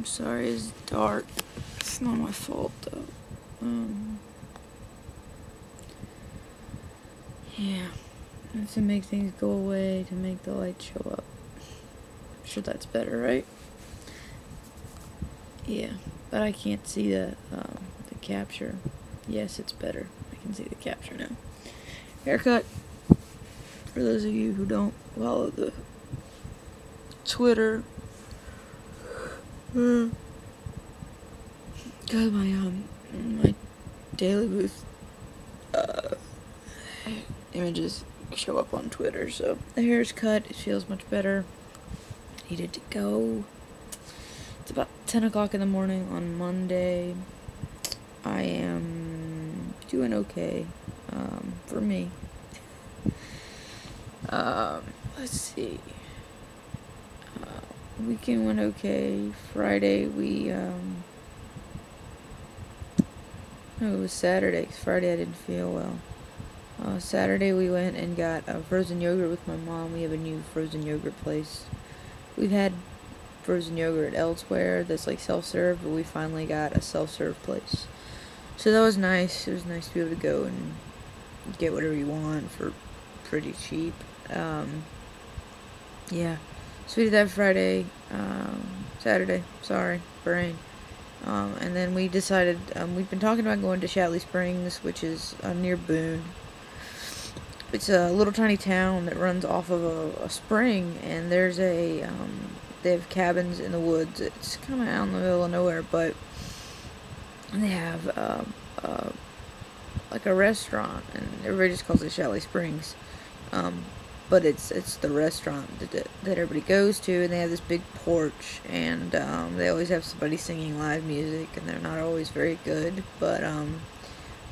I'm sorry it's dark. It's not my fault though. Yeah. I have to make things go away to make the light show up. I'm sure that's better, right? Yeah. But I can't see the capture. Yes, it's better. I can see the capture now. Haircut. For those of you who don't follow the Twitter. God, my Daily Booth images show up on Twitter, so the hair is cut. It feels much better. Needed to go. It's about 10 o'clock in the morning on Monday. I am doing okay, for me. Let's see. Weekend went okay. Friday no, it was Saturday, 'cause Friday I didn't feel well. Saturday we went and got frozen yogurt with my mom. We have a new frozen yogurt place. We've had frozen yogurt elsewhere that's like self-serve, but we finally got a self-serve place. So that was nice. It was nice to be able to go and get whatever you want for pretty cheap. Yeah. So we did that Saturday. Sorry, brain. And then we decided, we've been talking about going to Shatley Springs, which is near Boone. It's a little tiny town that runs off of a spring, and there's they have cabins in the woods. It's kind of out in the middle of nowhere, but they have like a restaurant, and everybody just calls it Shatley Springs. But it's the restaurant that everybody goes to, and they have this big porch, and they always have somebody singing live music, and they're not always very good, but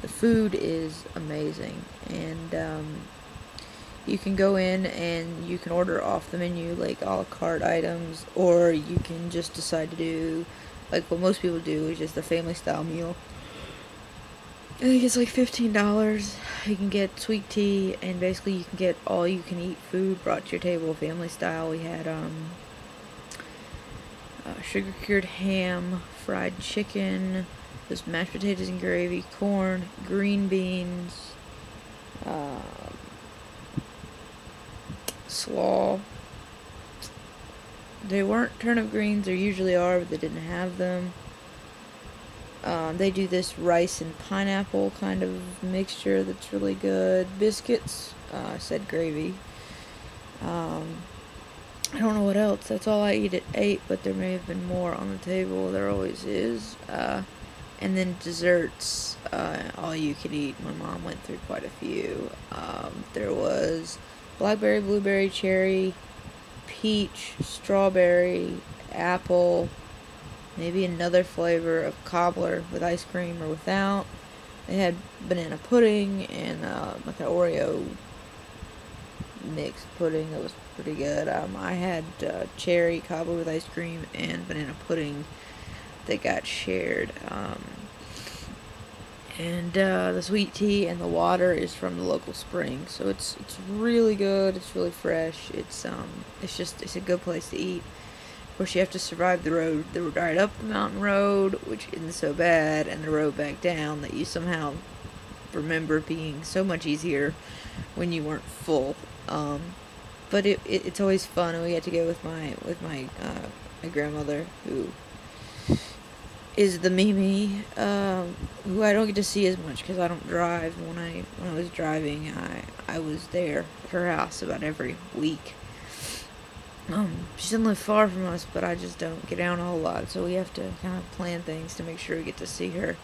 the food is amazing, and you can go in and you can order off the menu, like a la carte items, or you can just decide to do like what most people do, is just a family style meal. I think it's like $15. You can get sweet tea, and basically you can get all you can eat food brought to your table, family style. We had sugar cured ham, fried chicken, there's mashed potatoes and gravy, corn, green beans, slaw. They weren't turnip greens, there usually are, but they didn't have them. They do this rice and pineapple kind of mixture that's really good. Biscuits, I said gravy. I don't know what else. That's all I ate, but there may have been more on the table. There always is. And then desserts, all you could eat. My mom went through quite a few. There was blackberry, blueberry, cherry, peach, strawberry, apple, maybe another flavor of cobbler with ice cream or without. They had banana pudding and like an Oreo mixed pudding that was pretty good. I had cherry cobbler with ice cream and banana pudding that got shared. And the sweet tea and the water is from the local spring, so it's really good. It's really fresh. It's a good place to eat. Of course, you have to survive the road. The ride up the mountain road, which isn't so bad, and the road back down that you somehow remember being so much easier when you weren't full. But it's always fun, and we get to go with my grandmother, who is the Mimi, who I don't get to see as much because I don't drive. When I was driving, I was there at her house about every week. She doesn't live far from us, but I just don't get out a whole lot, so we have to kind of plan things to make sure we get to see her.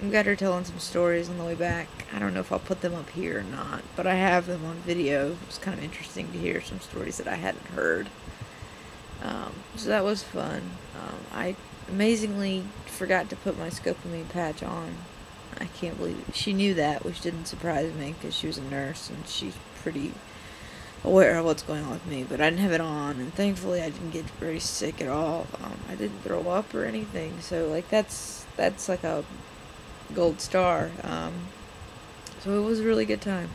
We got her telling some stories on the way back. I don't know if I'll put them up here or not, but I have them on video. It's kind of interesting to hear some stories that I hadn't heard. So that was fun. I amazingly forgot to put my scopamine patch on. I can't believe it. She knew that, which didn't surprise me because she was a nurse and she's pretty aware of what's going on with me, but I didn't have it on, and thankfully I didn't get very sick at all. I didn't throw up or anything, so like that's like a gold star. So it was a really good time,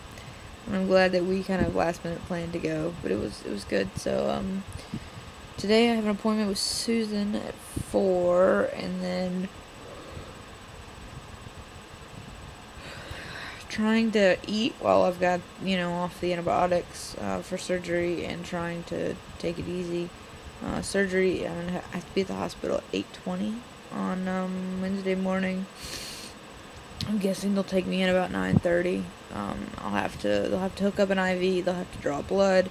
and I'm glad that we kind of last minute planned to go, but it was good. So today I have an appointment with Susan at 4, and then trying to eat while I've got, off the antibiotics for surgery, and trying to take it easy. Surgery, I'm gonna have to be at the hospital at 8:20 on Wednesday morning. I'm guessing they'll take me in about 9:30. They'll have to hook up an IV. They'll have to draw blood.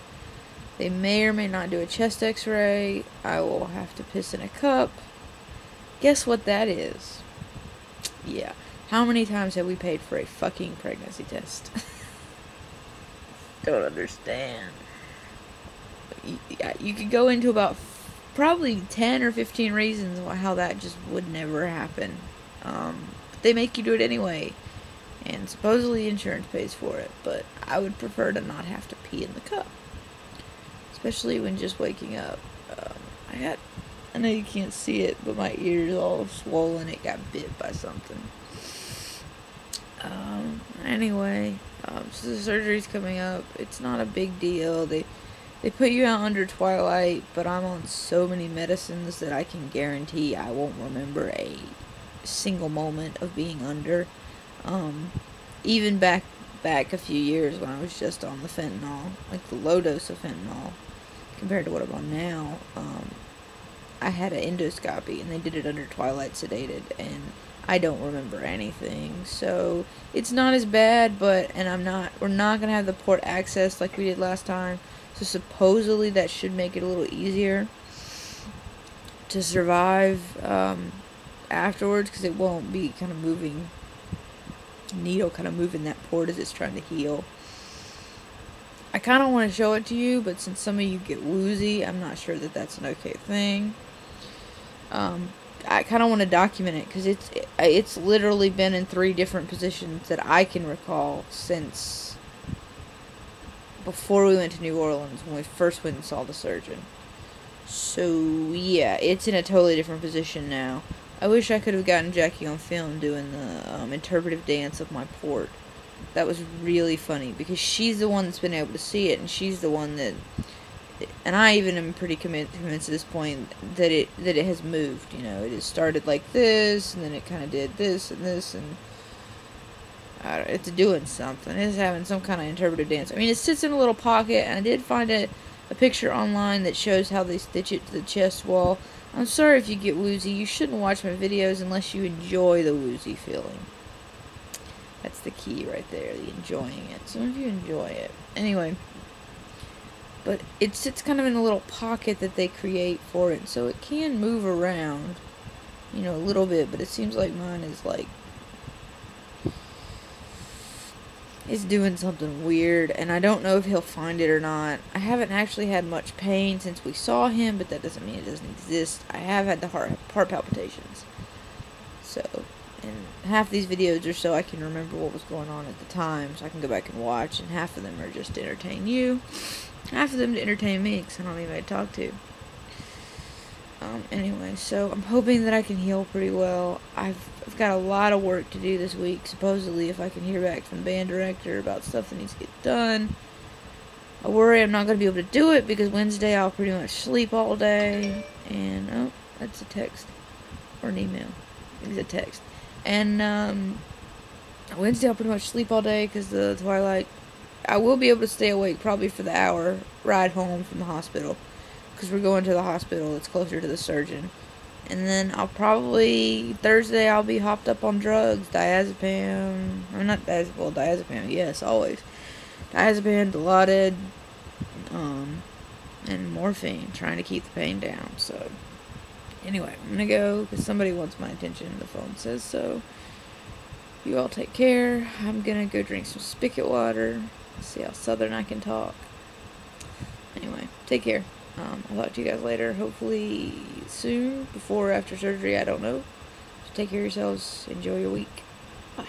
They may or may not do a chest X-ray. I will have to piss in a cup. Guess what that is? Yeah. How many times have we paid for a fucking pregnancy test? Don't understand. You could go into about probably 10 or 15 reasons how that just would never happen. But they make you do it anyway. And supposedly insurance pays for it. But I would prefer to not have to pee in the cup. Especially when just waking up. I know you can't see it, but my ear's all swollen. It got bit by something. Anyway, so the surgery's coming up. It's not a big deal. They put you out under twilight, but I'm on so many medicines that I can guarantee I won't remember a single moment of being under. Even back a few years when I was just on the fentanyl, like the low dose of fentanyl, compared to what I'm on now, I had an endoscopy, and they did it under twilight sedated, and I don't remember anything. So it's not as bad, we're not gonna have the port access like we did last time. So supposedly that should make it a little easier to survive afterwards, because it won't be kind of moving, needle kind of moving that port as it's trying to heal. I kind of want to show it to you, but since some of you get woozy, I'm not sure that that's an okay thing. I kind of want to document it, because it's literally been in 3 different positions that I can recall since before we went to New Orleans, when we first went and saw the surgeon. So yeah, it's in a totally different position now. I wish I could have gotten Jackie on film doing the interpretive dance of my port. That was really funny, because she's the one that's been able to see it, and she's the one that, and I even am pretty convinced at this point that it has moved. It has started like this, and then it kind of did this and this, and it's doing something. It's having some kind of interpretive dance. I mean, it sits in a little pocket, and I did find a picture online that shows how they stitch it to the chest wall. I'm sorry if you get woozy. You shouldn't watch my videos unless you enjoy the woozy feeling. That's the key right there, the enjoying it. Some of you enjoy it. Anyway. But it sits kind of in a little pocket that they create for it, so it can move around, a little bit, but it seems like mine is it's doing something weird, and I don't know if he'll find it or not. I haven't actually had much pain since we saw him, but that doesn't mean it doesn't exist. I have had the heart palpitations. So, and half these videos are so I can remember what was going on at the time, so I can go back and watch, and half of them are just to entertain you. Half of them to entertain me, because I don't need anybody to talk to. Anyway, so I'm hoping that I can heal pretty well. I've got a lot of work to do this week, supposedly, if I can hear back from the band director about stuff that needs to get done. I worry I'm not going to be able to do it, because Wednesday I'll pretty much sleep all day. And, oh, that's a text. Or an email. I think it's a text. And, Wednesday I'll pretty much sleep all day, because the twilight... I will be able to stay awake probably for the hour ride home from the hospital, because we're going to the hospital. It's closer to the surgeon. And then Thursday I'll be hopped up on drugs, diazepam, or not diazepam, diazepam, yes, always. Diazepam, Dilaudid, and morphine, trying to keep the pain down. So, anyway, I'm gonna go, because somebody wants my attention, the phone says so. You all take care. I'm gonna go drink some spigot water. See how southern I can talk. Anyway, take care. I'll talk to you guys later. Hopefully soon, before or after surgery, I don't know. So take care of yourselves. Enjoy your week. Bye.